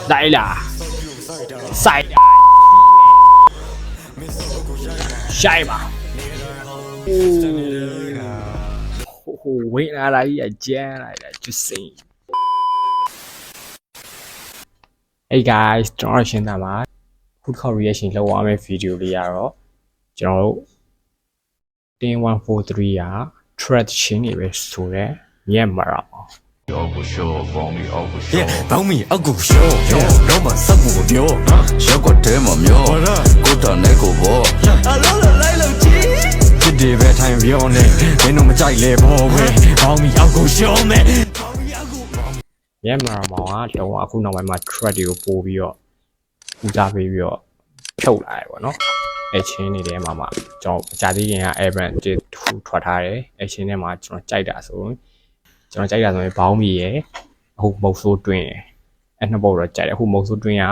来啦，晒啦，晒吧。ဝင်းလာလိုက်ရကျန်းလိုက်တယ်ကျစင် Hey guys ကျွန်တော်ရှင်းတာပါခုတစ်ခေါက် reaction လုပ်ရမယ့် video လေးကတော့ကျွန်တော်တို့10143 track ချင်းတွေပဲဆိုရဲမြက်မှာတော့ 帮米阿古笑，老板啥不ပြော，小个这么妙，古到那个我，阿老了来了鸡，这地方太妙呢，没那么在嘞宝贝，帮米阿古笑咩？ မြက်မှာတော့တော့အခုနောက်ပိုင်းမှာ track တွေကိုပို့ပြီးတော့ဦးစားပေးပြီးတော့ဖြုတ်လာတယ်ပေါ့နော်အဲချင်းတွေထဲမှာကျွန်တော်ကြာသေးခင်က Evan တစ်ခုထွက်ထားတယ်အဲချင်းထဲမှာကျွန်တော်ကြိုက်တာဆိုရင်ဘောင်းမီရယ်အခုမုတ်ဆိုးတွင်းရယ်အဲနှစ်ပုတ်တော့ကြိုက်တယ်အခုမုတ်ဆိုးတွင်းက